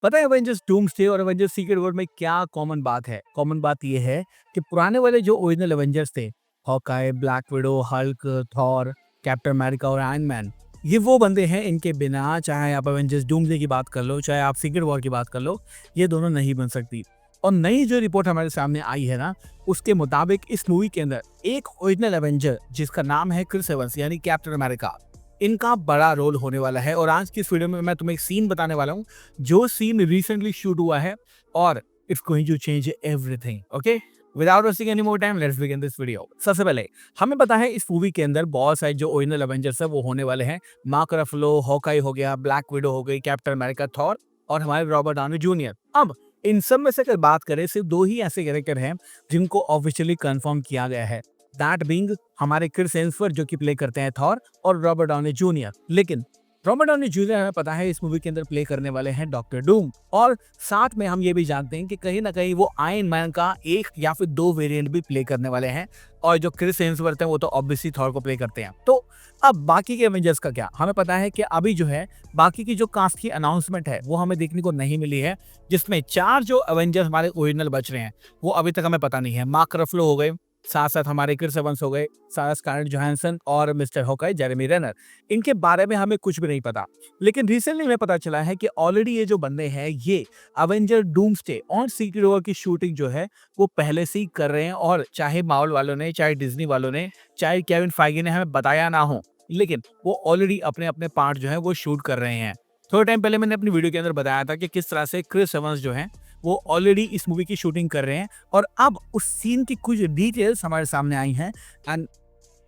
पता है Avengers doomsday और एवेंजर्स सीक्रेट वॉर में क्या कॉमन बात है? कॉमन बात ये है कि पुराने वाले जो ओरिजिनल एवेंजर्स थे, Hawkeye, black window, Hulk, Thor, captain America और आयरन मैन, ये वो बंदे हैं इनके बिना चाहे आप एवेंजर्स डूम्सडे की बात कर लो, चाहे आप सीक्रेट वॉर की बात कर लो, ये दोनों नहीं बन सकती। और नई जो रिपोर्ट हमारे सामने आई है ना, उसके मुताबिक इस मूवी के अंदर एक ओरिजिनल एवेंजर जिसका नाम है क्रिस एवंस यानी कैप्टन अमेरिका, इनका बड़ा रोल होने वाला है। और आज की इस वीडियो में मैं तुम्हें एक सीन बताने वाला हूँ, जो सीन रिसेंटली शूट हुआ है और it's going to change everything. Okay, without wasting any more time, let's begin this video. सबसे पहले हमें पता है इस मूवी के अंदर बहुत सारे जो ओरिजिनल एवेंजर्स है वो होने वाले हैं। मार्क रफलो, हॉकाई हो गया, ब्लैक विडो हो गई, कैप्टन अमेरिका, थॉर और हमारे रॉबर्ट डाउनी जूनियर। अब इन सब में से अगर बात करें, सिर्फ दो ही ऐसे कैरेक्टर हैं जिनको ऑफिशियली कंफर्म किया गया है, दैट बीइंग हमारे क्रिस हेम्सवर्थ जो कि प्ले करते हैं थॉर, और रॉबर्ट डाउनी जूनियर। लेकिन रॉबर्ट डाउनी जूनियर हमें पता है इस मूवी के अंदर प्ले करने वाले हैं डॉक्टर डूम, और साथ में हम ये भी जानते हैं कि कहीं ना कहीं वो आयरन मैन का एक या फिर दो वेरिएंट भी प्ले करने वाले हैं। और जो क्रिस हेम्सवर्थ है वो तो ऑब्वियसली थॉर को प्ले करते हैं। तो अब बाकी के एवेंजर्स का क्या? हमें पता है कि अभी जो है बाकी की जो कास्ट की अनाउंसमेंट है वो हमें देखने को नहीं मिली है, जिसमें चार जो एवेंजर्स हमारे ओरिजिनल बच रहे हैं वो अभी तक हमें पता नहीं है। मार्क रफलो हो गए, साथ साथ हमारे क्रिस एवंस हो गए, सारा स्कारलेट जोहानसन और मिस्टर हॉकाई जेरेमी रेनर, इनके बारे में हमें कुछ भी नहीं पता। लेकिन रिसेंटली हमें पता चला है कि ऑलरेडी ये जो बंदे हैं ये अवेंजर डूम्सडे और सीक्रेट वॉर की शूटिंग जो है वो पहले से ही कर रहे हैं। और चाहे मार्वल वालों ने, चाहे डिज्नी वालों ने, चाहे केविन फाइगी ने हमें बताया ना हो, लेकिन वो ऑलरेडी अपने अपने पार्ट जो है वो शूट कर रहे हैं। थोड़े टाइम पहले मैंने अपनी वीडियो के अंदर बताया था कि किस तरह से क्रिस एवंस जो है वो ऑलरेडी इस मूवी की शूटिंग कर रहे हैं, और अब उस सीन की कुछ डिटेल्स हमारे सामने आई हैं। एंड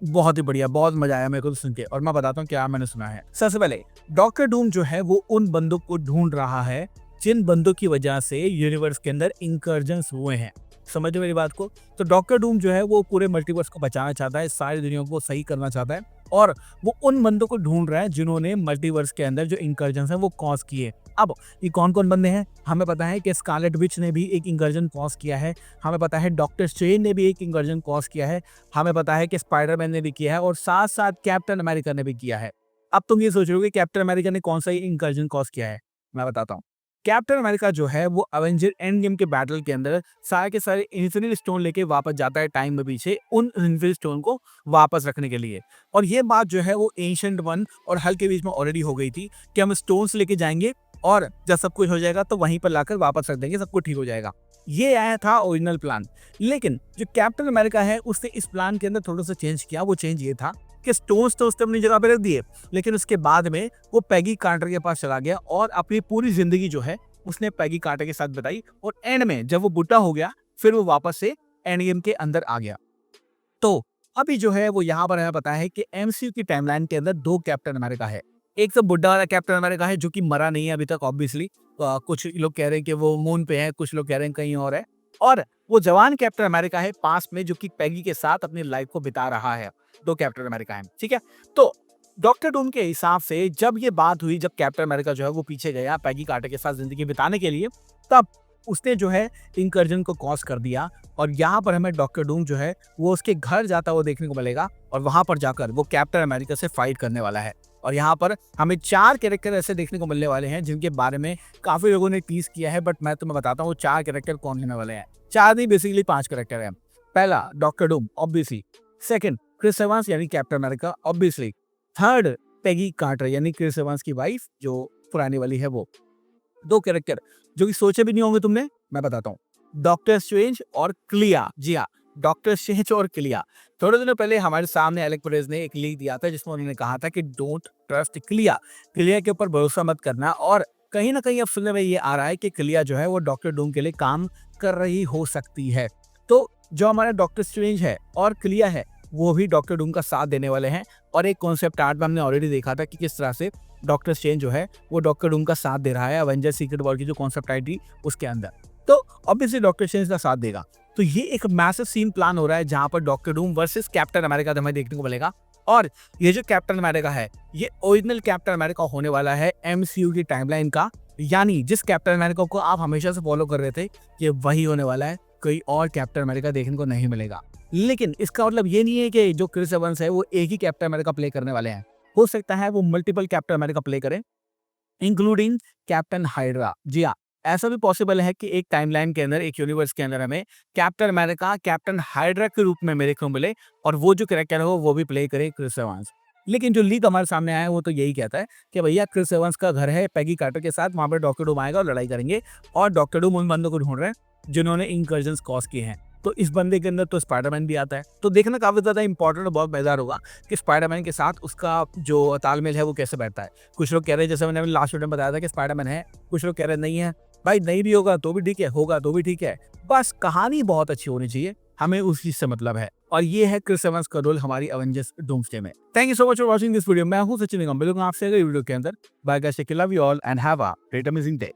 बहुत ही बढ़िया, बहुत मजा आया मेरे को तो सुन के, और मैं बताता हूँ क्या मैंने सुना है। सबसे पहले डॉक्टर डूम जो है वो उन बंदों को ढूंढ रहा है जिन बंदों की वजह से यूनिवर्स के अंदर इंकर्जन्स हुए हैं। समझो मेरी बात को। तो डॉक्टर डूम जो है वो पूरे मल्टीवर्स को बचाना चाहता है, सारी दुनिया को सही करना चाहता है, और वो उन बंदों को ढूंढ रहा है जिन्होंने मल्टीवर्स के अंदर जो इंकर्जन्स हैं वो कॉज किए। अब ये कौन कौन बंदे हैं? हमें पता है कि स्कारलेट विच ने भी एक इंकर्जन कॉज किया है, हमें पता है डॉक्टर स्ट्रेंज ने भी एक इंकर्जन कॉज किया है, हमें पता है कि स्पाइडरमैन ने भी किया है, और साथ साथ कैप्टन अमेरिका ने भी किया है। अब तुम ये सोच रहे हो कि कैप्टन अमेरिका ने कौन सा इंकर्जन कॉज किया है? मैं बताता हूँ। कैप्टन अमेरिका जो है वो अवेंजर एंड गेम के बैटल के अंदर सारे के सारे इन्फिनिटी स्टोन लेके वापस जाता है टाइम में पीछे, उन इन्फिनिटी स्टोन को वापस रखने के लिए। और ये बात जो है वो एंशिएंट वन और हल्क के बीच में ऑलरेडी हो गई थी कि हम स्टोन्स लेके जाएंगे और जब सब कुछ हो जाएगा तो वहीं पर लाकर वापस रख देंगे, सब कुछ ठीक हो जाएगा। ये आया था ओरिजिनल प्लान। लेकिन जो कैप्टन अमेरिका है उसने इस प्लान के अंदर थोड़ा सा चेंज किया। वो चेंज ये था कि स्टोन्स तो उसने अपनी जगह पे रख दिए, लेकिन उसके बाद में वो पैगी कार्टर के पास चला गया और अपनी पूरी जिंदगी जो है उसने पैगी कार्टर के साथ बताई। और एंड में जब वो बुढ़ा हो गया फिर वो वापस से एंड गेम के अंदर आ गया। तो अभी जो है वो यहाँ पर हमें पता है कि एमसीयू की टाइमलाइन के अंदर दो कैप्टन अमेरिका है। एक तो बुड्ढा वाला कैप्टन अमेरिका है जो कि मरा नहीं है अभी तक ऑब्वियसली। कुछ लोग कह रहे हैं कि वो मून पे है, कुछ लोग कह रहे हैं कहीं और है। और वो जवान कैप्टन अमेरिका है पास में जो कि पैगी के साथ अपनी लाइफ को बिता रहा है। दो कैप्टन अमेरिका है, ठीक है। तो डॉक्टर डूम के हिसाब से जब ये बात हुई, जब कैप्टन अमेरिका जो है वो पीछे गया पैगी कार्टर के साथ जिंदगी बिताने के लिए, तब उसने जो है इंकर्जन को कॉज कर दिया। और यहाँ पर हमें डॉक्टर डूम जो है वो उसके घर जाता हुआ देखने को मिलेगा, और वहां पर जाकर वो कैप्टन अमेरिका से फाइट करने वाला है। और यहाँ पर हमें चार कैरेक्टर ऐसे देखने को मिलने वाले हैं जिनके बारे में काफी लोगों ने टीज किया है, बट मैं तुम्हें बताता हूँ चार कैरेक्टर कौन होने वाले हैं। चार नहीं, बेसिकली पांच कैरेक्टर हैं। पहला Doctor Doom obviously, second Chris Evans यानी Captain America obviously, third Peggy Carter यानी क्रिस एवंस की वाइफ जो पुरानी वाली है वो। दो कैरेक्टर जो कि सोचे भी नहीं होंगे तुमने, मैं बताता हूँ, डॉक्टर स्ट्रेंज और क्लिया। जी हाँ, डॉक्टर स्ट्रेंज और क्लिया। थोड़े दिनों पहले हमारे सामने एलेक पेरेज ने एक लीक दिया था जिसमें उन्होंने कहा था कि डोंट ट्रस्ट क्लिया, क्लिया के ऊपर भरोसा मत करना। और कहीं ना कहीं अब सुनने में ये आ रहा है कि क्लिया जो है वो डॉक्टर डूम के लिए काम कर रही हो सकती है। तो जो हमारा डॉक्टर स्ट्रेंज है और क्लिया है वो भी डॉक्टर डूम का साथ देने वाले हैं। और एक कॉन्सेप्ट आर्ट में हमने ऑलरेडी देखा था कि किस तरह से डॉक्टर स्ट्रेंज जो है वो डॉक्टर डूम का साथ दे रहा है अवेंजर सीक्रेट वॉर की जो कॉन्सेप्ट आई थी उसके अंदर। तो ऑब्वियसली डॉक्टर स्ट्रेंज का साथ देगा। तो ये एक मैसिव सीन प्लान हो रहा है जहां पर doctor Doom versus captain America हमें देखने को मिलेगा। और ये जो कैप्टन अमेरिका है ये ओरिजिनल कैप्टन अमेरिका होने वाला है एमसीयू की टाइमलाइन का, यानी जिस कैप्टन अमेरिका को आप हमेशा से फॉलो कर रहे थे ये वही होने वाला है, कोई और कैप्टन अमेरिका देखने को नहीं मिलेगा। लेकिन इसका मतलब ये नहीं है कि जो क्रिस एवंस है वो एक ही कैप्टन अमेरिका प्ले करने वाले हैं। हो सकता है वो मल्टीपल कैप्टन अमेरिका प्ले करें, इंक्लूडिंग कैप्टन हाइड्रा। जी हाँ, ऐसा भी पॉसिबल है कि एक टाइमलाइन के अंदर, एक यूनिवर्स के अंदर हमें कैप्टन अमेरिका कैप्टन हाइड्रा के रूप में मेरे को मिले और वो जो कैरेक्टर हो वो भी प्ले करे क्रिस एवंस। लेकिन जो लीक हमारे सामने आया है वो तो यही कहता है कि भैया क्रिस एवंस का घर है पैगी कार्टर के साथ, वहां पर डॉक्टर डूम आएगा और लड़ाई करेंगे और डॉक्टर डूम उन बंदों को ढूंढ रहे हैं जिन्होंने इंकर्जन्स कॉज किए हैं। तो इस बंदे के अंदर तो स्पाइडरमैन भी आता है, तो देखना काफी ज्यादा इंपॉर्टेंट और बहुत मजेदार होगा कि स्पाइडरमैन के साथ उसका जो तालमेल है वो कैसे बैठता है। कुछ लोग कह रहे हैं, जैसे मैंने लास्ट वीडियो में बताया था कि स्पाइडरमैन है, कुछ लोग कह रहे हैं नहीं है। भाई नहीं भी होगा तो भी ठीक है, होगा तो भी ठीक है, बस कहानी बहुत अच्छी होनी चाहिए, हमें उस चीज से मतलब है। और ये है क्रिस एवंस का रोल हमारी एवेंजर्स डूम्सडे में। Thank you so much for watching this video. मैं हूं सचिन निगम, मिलूंगा आपसे अगले वीडियो के अंदर। Bye guys, take care, love you all and have a great amazing day.